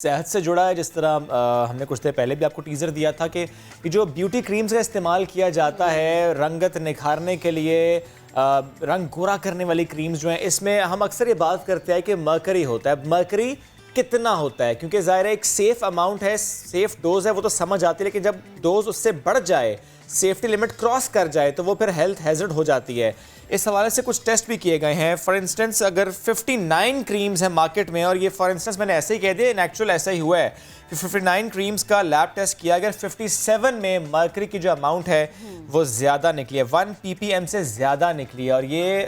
सेहत से जुड़ा है। जिस तरह हमने कुछ देर पहले भी आपको टीज़र दिया था कि जो ब्यूटी क्रीम्स का इस्तेमाल किया जाता है रंगत निखारने के लिए, रंग गोरा करने वाली क्रीम्स जो हैं, इसमें हम अक्सर ये बात करते हैं कि मर्करी होता है। मर्करी कितना होता है? क्योंकि ज़ाहिर है एक सेफ़ अमाउंट है, सेफ़ डोज है, वो तो समझ आती है, लेकिन जब डोज उससे बढ़ जाए, सेफ्टी लिमिट क्रॉस कर जाए, तो वो फिर हेल्थ हैज़र्ड हो जाती है। इस हवाले से कुछ टेस्ट भी किए गए हैं। फॉर इंस्टेंस अगर 59 क्रीम्स हैं मार्केट में, और ये फॉर इंस्टेंस मैंने ऐसे ही कह दिया, इन एक्चुअल ऐसा ही हुआ है कि 59 क्रीम्स का लैब टेस्ट किया गया, 57 में मर्करी की जो अमाउंट है वो ज़्यादा निकली है, 1 ppm से ज़्यादा निकली है। और ये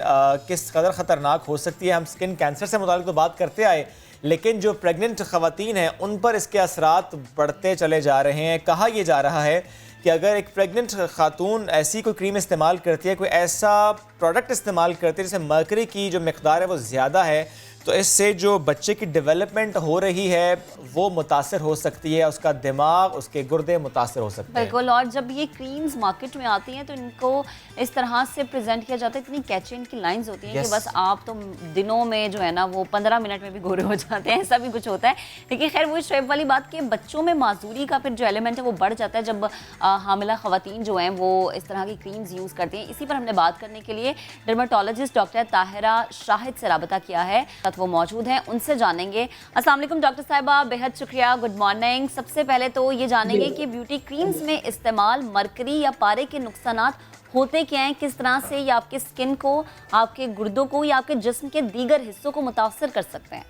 किस कदर ख़तरनाक हो सकती है। हम स्किन कैंसर से मुताल्लिक़ तो बात करते आए, लेकिन जो प्रेग्नेंट ख़वातीन हैं उन पर इसके असरात बढ़ते चले जा रहे हैं। कहा यह जा रहा है कि अगर एक प्रेग्नेंट खातून ऐसी कोई क्रीम इस्तेमाल करती है, कोई ऐसा प्रोडक्ट इस्तेमाल करती है जिसमें मर्करी की जो मिक़दार है वो ज़्यादा है, तो इससे जो बच्चे की डेवलपमेंट हो रही है वो मुतासर हो सकती है, उसका दिमाग, उसके गुर्दे मुतासर हो सकते हैं। बिल्कुल। और जब ये क्रीम्स मार्केट में आती हैं तो इनको इस तरह से प्रेजेंट किया जाता है, इतनी कैची इनकी लाइंस होती हैं कि बस आप तो दिनों में जो है ना वो 15 मिनट में भी गोरे हो जाते हैं, ऐसा भी कुछ होता है। लेकिन खैर वो शोएब वाली बात कि बच्चों में माजूरी का फिर जो एलिमेंट है वो बढ़ जाता है जब हामिला ख़वातीन जो हैं वो इस तरह की क्रीम्स यूज़ करती हैं। इसी पर हमने बात करने के लिए डर्माटोलॉजिस्ट डॉक्टर ताहिरा शाहिद से राबता किया है, वो मौजूद हैं, उनसे जानेंगे। अस्सलाम वालेकुम डॉक्टर साहिबा, बेहद शुक्रिया, गुड मॉर्निंग। सबसे पहले तो ये जानेंगे कि ब्यूटी क्रीम्स में इस्तेमाल मर्करी या पारे के नुकसानात होते क्या हैं, किस तरह से ये आपके स्किन को, आपके गुर्दों को या आपके जिस्म के दीगर हिस्सों को मुतासर कर सकते हैं?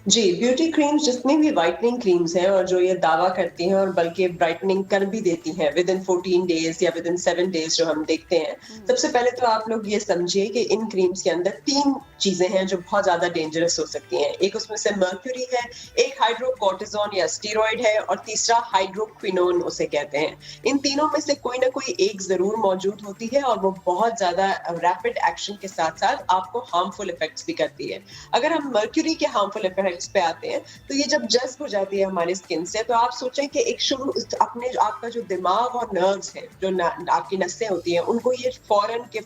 जी, ब्यूटी क्रीम्स जितनी भी व्हाइटनिंग क्रीम्स हैं और जो ये दावा करती हैं और बल्कि ब्राइटनिंग कर भी देती हैं विद इन 14 डेज या विद इन 7 डेज जो हम देखते हैं। सबसे पहले तो आप लोग ये समझिए कि इन क्रीम्स के अंदर 3 चीजें हैं जो बहुत ज्यादा डेंजरस हो सकती हैं। एक उसमें से मर्क्यूरी है, एक हाइड्रोकोर्टिजोन या स्टेरॉइड है, और तीसरा हाइड्रोक्विनोन उसे कहते हैं। इन तीनों में से कोई ना कोई एक जरूर मौजूद होती है और वो बहुत ज्यादा रैपिड एक्शन के साथ साथ आपको हार्मफुल इफेक्ट्स भी करती है। अगर हम मर्क्यूरी के हार्मफुल इफेक्ट्स पे आते हैं तो ये जब जज्ब हो जाती है हमारे स्किन से, तो आप सोचें कि एक शुरू अपने आपका जो दिमाग और नर्व्स है, जो आपकी नसें होती हैं, उनको ये फौरन के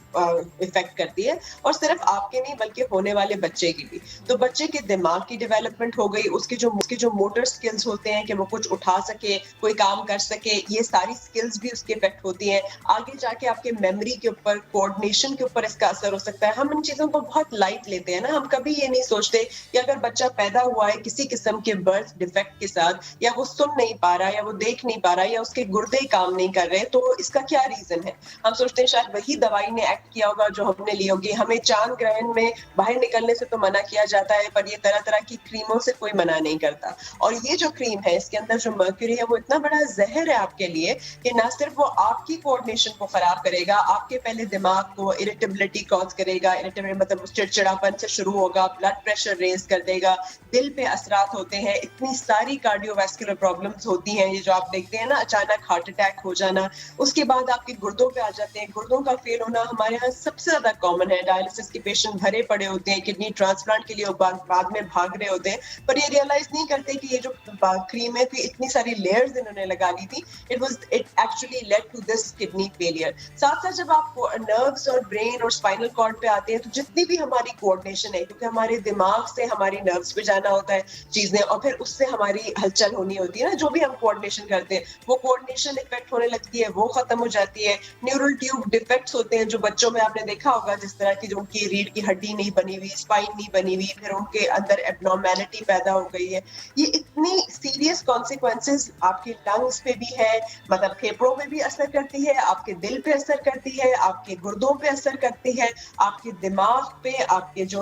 इफेक्ट करती है, और सिर्फ आपके नहीं बल्कि होने वाले बच्चे की भी। तो बच्चे के दिमाग की डेवलपमेंट हो गई, उसके जो मोटर स्किल्स होते हैं कि वो कुछ उठा सके, कोई काम कर सके, ये सारी स्किल्स भी उसके इफेक्ट होती हैं। आगे जाके आपके मेमोरी के ऊपर, कोऑर्डिनेशन के ऊपर इसका असर हो सकता है। हम इन चीजों को बहुत लाइट लेते हैं ना, हम कभी ये नहीं सोचते कि अगर बच्चा पैदा हुआ है किसी किस्म के बर्थ डिफेक्ट के साथ, या वो सुन नहीं पा रहा, या वो देख नहीं पा रहा, या उसके गुर्दे काम नहीं कर रहे, तो इसका क्या रीजन है? हम सोचते हैं शायद वही दवाई ने एक्ट किया होगा जो हमने ली होगी। हमें चांद ग्रहण में बाहर निकलने से तो मना किया जाता है, पर ये तरह तरह की क्रीमों से कोई मना नहीं करता। और ये जो क्रीम है, इसके अंदर जो मर्क्यूरी है वो इतना बड़ा जहर है आपके लिए कि ना सिर्फ वो आपकी कोऑर्डिनेशन को खराब करेगा, आपके पहले दिमाग को इरिटेबिलिटी कॉज करेगा। इरिटेबिलिटी मतलब चिड़चिड़ापन से शुरू होगा, ब्लड प्रेशर रेज कर देगा, दिल पे असरात होते हैं, इतनी सारी कार्डियोवैस्कुलर प्रॉब्लम्स होती हैं। ये जो आप देखते हैं ना, अचानक हार्ट अटैक हो जाना, उसके बाद आपके गुर्दों पे आ जाते हैं। गुर्दों का फेल होना हमारे यहाँ सबसे ज्यादा कॉमन है। डायलिसिस के पेशेंट भरे पड़े होते हैं, किडनी ट्रांसप्लांट के लिए बाद में भाग रहे होते हैं, पर ये रियलाइज नहीं करते कि ये जो क्रीम है, इतनी सारी लेयर्स इन्होंने लगा ली थी, it actually led to this kidney failure. साथ साथ जब आप नर्व्स और ब्रेन और स्पाइनल कॉर्ड पे आते हैं, तो जितनी भी हमारी कोऑर्डिनेशन है, क्योंकि हमारे दिमाग से हमारी नर्व्स पे जाना होता है चीजें, और फिर उससे हमारी हलचल होनी होती है ना, जो भी हम कोऑर्डिनेशन करते हैं, वो कोऑर्डिनेशन इफेक्ट होने लगती है, वो खत्म हो जाती है। न्यूरल ट्यूब डिफेक्ट्स होते हैं जो बच्चों में आपने देखा होगा, जिस तरह की जो उनकी रीढ़ की हड्डी नहीं बनी हुई, स्पाइन नहीं बनी हुई, फिर उनके अंदर एबनॉर्मेलिटी पैदा हो गई है। ये इतनी सीरियस कॉन्सिक्वेंसेस आपके लंग्स पे भी है, मतलब फेफड़ों में भी असर करती है, आपके दिल पे असर करती है, आपके गुर्दों पे असर करती है, आपके दिमाग पे, आपके जो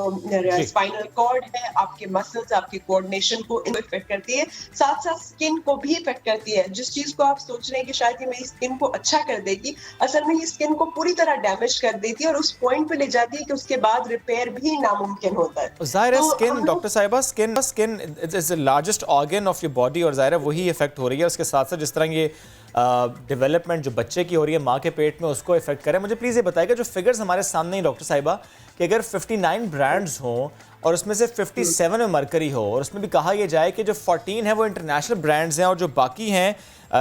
स्पाइनल कॉर्ड है, आपके मसल्स, आपकी कोऑर्डिनेशन को इफेक्ट करती है। साथ साथ स्किन को भी इफेक्ट करती है। जिस चीज को आप सोच रहे हैं कि शायद ये मेरी स्किन को अच्छा कर देगी, असल में ये स्किन को पूरी तरह डैमेज कर देती है, और उस पॉइंट पे ले जाती है कि उसके बाद रिपेयर भी नामुमकिन होता है। ज़ाहिर है स्किन, डॉक्टर साहिबा, skin is the largest organ of your body, और ज़ाहिर है वही इफेक्ट हो रही है। उसके साथ साथ जिस तरह ये डेवलपमेंट जो बच्चे की हो रही है माँ के पेट में, उसको इफेक्ट करे। मुझे प्लीज़ ये बताइएगा, जो फिगर्स हमारे सामने हैं डॉक्टर साहिबा, कि अगर 59 ब्रांड्स हों और उसमें से 57 में मर्करी हो, और उसमें भी कहा यह जाए कि जो 14 है वो इंटरनेशनल ब्रांड्स हैं और जो बाकी हैं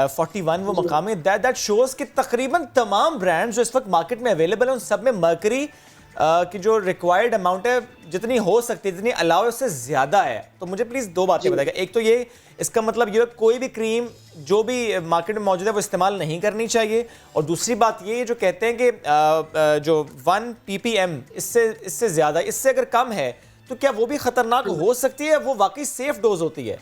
41 वो मकामी, दैट शोज़ कि तकरीबन तमाम ब्रांड्स जो इस वक्त मार्केट में अवेलेबल हैं उन सब में मर्करी कि जो रिक्वायर्ड अमाउंट है जितनी हो सकती है, जितनी अलाउ उससे ज़्यादा है। तो मुझे प्लीज़ दो बातें बताइएगा। एक तो ये, इसका मतलब ये कोई भी क्रीम जो भी मार्केट में मौजूद है वो इस्तेमाल नहीं करनी चाहिए, और दूसरी बात ये जो कहते हैं कि जो 1 ppm इससे ज़्यादा, इससे अगर कम है तो क्या वो भी ख़तरनाक हो सकती है, वो वाकई सेफ डोज होती है?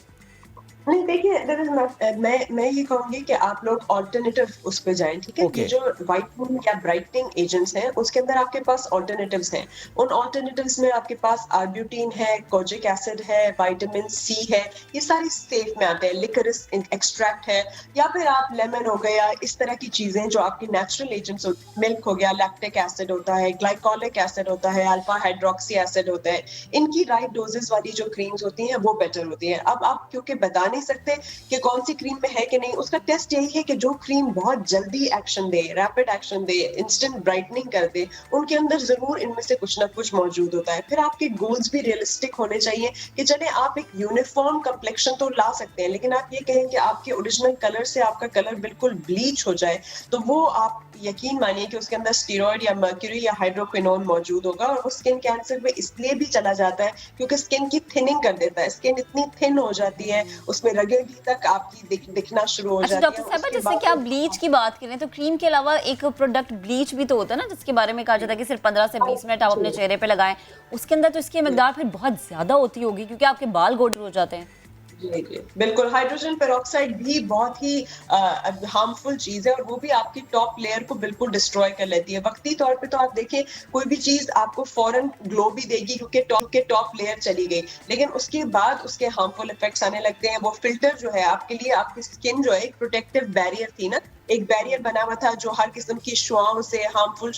नहीं देखिए, मैं ये कहूंगी कि आप लोग ऑल्टरनेटिव उस पे जाएं, ठीक है। Okay. ये जो व्हाइटनिंग या ब्राइटनिंग एजेंट्स हैं उसके अंदर आपके पास ऑल्टरनेटिव्स हैं। उन ऑल्टरनेटिव्स में आपके पास आर्ब्यूटिन है, कोजिक एसिड है, विटामिन सी है, ये सारी सेफ में आते हैं। लिकोरिस एक्सट्रैक्ट है, या फिर आप लेमन हो गया, इस तरह की चीजें जो आपकी नेचुरल एजेंट्स, मिल्क हो गया, लैक्टिक एसिड होता है, ग्लाइकोलिक एसिड होता है, अल्फा हाइड्रोक्सी एसिड होता है। इनकी राइट डोजेस वाली जो क्रीम्स होती हैं वो बेटर होती हैं। अब आप क्योंकि बता नहीं सकते कि कौन सी क्रीम में है कि नहीं, उसका टेस्ट यही है कि जो क्रीम बहुत जल्दी एक्शन दे, रैपिड एक्शन दे, इंस्टेंट ब्राइटनिंग कर दे, उनके अंदर जरूर इनमें से कुछ ना कुछ मौजूद होता है। फिर आपके गोल्स भी रियलिस्टिक होने चाहिए कि चले आप एक यूनिफॉर्म कम्प्लेक्शन तो ला सकते हैं, लेकिन आप ये कहें कि आपके ओरिजिनल कलर से आपका कलर बिल्कुल ब्लीच हो जाए, तो वो आप यकीन मानिए कि उसके अंदर स्टीरॉयड या मर्क्यूरी या हाइड्रोक्विनोन मौजूद होगा, और वो स्किन कैंसर में इसलिए भी चला जाता है क्योंकि स्किन की थिनिंग कर देता है। स्किन इतनी थिन हो जाती है, उसमें रगे भी तक आपकी दिखना शुरू हो जाती है। डॉक्टर साहब, जैसे कि आप ब्लीच की बात करें तो क्रीम के अलावा एक प्रोडक्ट ब्लीच भी तो होता है ना, जिसके बारे में कहा जाता है कि सिर्फ 15 से 20 मिनट आप अपने चेहरे पे लगाएं। उसके अंदर तो इसकी मिकदार फिर बहुत ज्यादा होती होगी क्योंकि आपके बाल गोल्डन हो जाते हैं। जी जी बिल्कुल। हाइड्रोजन पेरोक्साइड भी बहुत ही हार्मफुल चीज है, और वो भी आपकी टॉप लेयर को बिल्कुल डिस्ट्रॉय कर लेती है। वक्ती तौर पे तो आप देखें, कोई भी चीज आपको फौरन ग्लो भी देगी क्योंकि टॉप लेयर चली गई, लेकिन उसके बाद उसके हार्मफुल इफेक्ट्स आने लगते हैं। वो फिल्टर जो है आपके लिए, आपकी स्किन जो है एक प्रोटेक्टिव बैरियर थी ना, एक बैरियर बना हुआ था जो हर किस्म की शुआओं से, हार्मफुल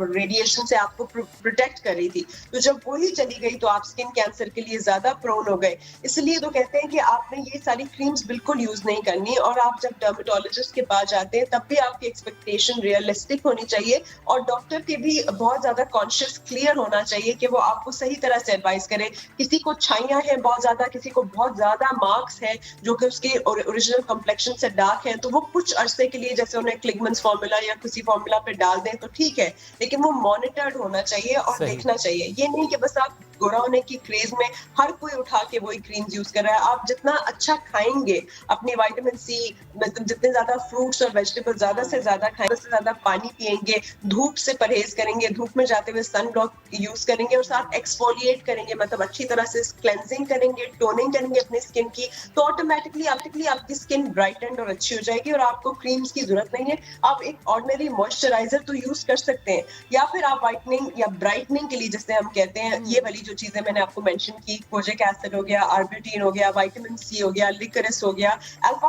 रेडिएशन से आपको प्रोटेक्ट कर रही थी। तो जब वो ही चली गई तो आप स्किन कैंसर के लिए ज्यादा प्रोन हो गए। इसलिए तो कहते हैं कि आपने ये सारी क्रीम्स बिल्कुल यूज नहीं करनी, और आप जब डर्मेटोलॉजिस्ट के पास जाते हैं तब भी आपकी एक्सपेक्टेशन रियलिस्टिक होनी चाहिए, और डॉक्टर के भी बहुत ज्यादा कॉन्शियस क्लियर होना चाहिए कि वो आपको सही तरह से एडवाइस करे। किसी को छाइयां हैं बहुत ज्यादा, किसी को बहुत ज्यादा मार्क्स है जो कि उसके ओरिजिनल कम्प्लेक्शन से डार्क है, तो वो कुछ अरसे के लिए जैसे उन्हें क्लिगमंस फार्मूला या किसी फार्मूला पे डाल दें तो ठीक है, लेकिन वो मॉनिटर्ड होना चाहिए और देखना चाहिए। ये नहीं कि बस आप गोरा होने की क्रेज में हर कोई उठा के वही क्रीम्स यूज कर रहा है। आप जितना अच्छा खाएंगे, अपनी विटामिन सी, मतलब जितने ज्यादा फ्रूट्स और वेजिटेबल ज्यादा से ज्यादा खाएंगे, उससे ज्यादा पानी पिएंगे, धूप से परहेज करेंगे, धूप में जाते हुए सन ब्लॉक यूज करेंगे, और साथ एक्सफोलिएट करेंगे, मतलब अच्छी तरह से क्लेंजिंग करेंगे, टोनिंग करेंगे अपनी स्किन की, तो ऑटोमेटिकली आपकी स्किन ब्राइटेंड और अच्छी हो जाएगी, और आपको क्रीम्स की जरूरत नहीं है। आप एक ऑर्डिनरी मॉइस्चराइजर तो यूज कर सकते हैं, या फिर आप व्हाइटनिंग या ब्राइटनिंग के लिए जिसे हम कहते हैं, ये वाली जो चीजें मैंने आपको मेंशन की, कोजिक एसिड हो गया, आर्ब्यूटिन हो गया, विटामिन सी हो गया, लिकोरिस हो गया, अल्फा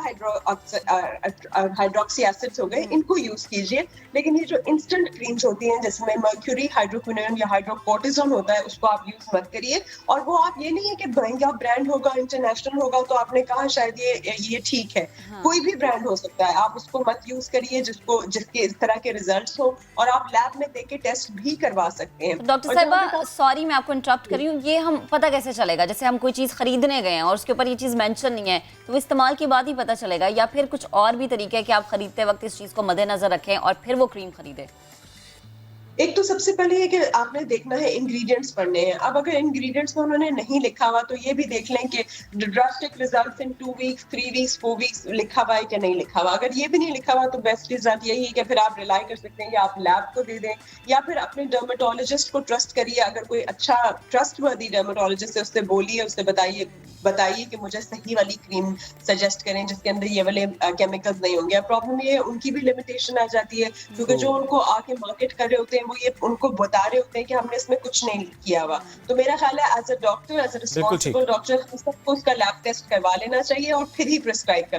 हाइड्रोक्सी एसिड्स हो गए, इनको यूज कीजिए। लेकिन ये जो इंस्टेंट क्रीम्स होती हैं जिसमें मर्क्यूरी, हाइड्रोक्विनोन या हाइड्रोकोर्टिसोन होता है, उसको आप यूज मत करिए। और वो आप ये नहीं है कि महंगा ब्रांड होगा, इंटरनेशनल होगा तो आपने कहा शायद ये ठीक है। कोई भी ब्रांड हो सकता है, आप उसको मत यूज करिए जिसके इस तरह के रिजल्ट्स हो, और आप लैब में देख के टेस्ट भी करवा सकते हैं। डॉक्टर साहिबा, सॉरी मैं आपको इंटरप्ट कर रही हूँ, ये हम पता कैसे चलेगा? जैसे हम कोई चीज़ खरीदने गए हैं और उसके ऊपर ये चीज़ मेंशन नहीं है, तो इस्तेमाल के बाद ही पता चलेगा, या फिर कुछ और भी तरीके है कि आप खरीदते वक्त इस चीज़ को मद्देनजर रखें और फिर वो क्रीम खरीदें? एक तो सबसे पहले ये कि आपने देखना है, इंग्रेडिएंट्स पढ़ने हैं। अब अगर इंग्रेडिएंट्स में उन्होंने नहीं लिखा हुआ तो ये भी देख लें कि drastic results in 2 weeks, 3 weeks, 4 weeks लिखा हुआ है कि नहीं लिखा हुआ। अगर ये भी नहीं लिखा हुआ तो बेस्ट रिजल्ट यही है कि फिर आप रिलाई कर सकते हैं, या आप लैब को दे दें, या फिर अपने डर्मेटोलॉजिस्ट को ट्रस्ट करिए। अगर कोई अच्छा ट्रस्टवर्दी डर्मेटोलॉजिस्ट है, उससे बोलिए, उससे बताइए कि मुझे सही वाली क्रीम सजेस्ट करें जिसके अंदर ये वाले केमिकल्स नहीं होंगे। प्रॉब्लम ये है, उनकी भी लिमिटेशन आ जाती है, क्योंकि जो उनको आके मार्केट कर रहे होते हैं वो ये उनको बता रहे होते हैं कि हमने इसमें कुछ नहीं किया हुआ। तो मेरा ख्याल है as a doctor, as a responsible doctor, हम सबको उसका लैब टेस्ट करवा लेना चाहिए और फिर ही प्रिस्क्राइब करना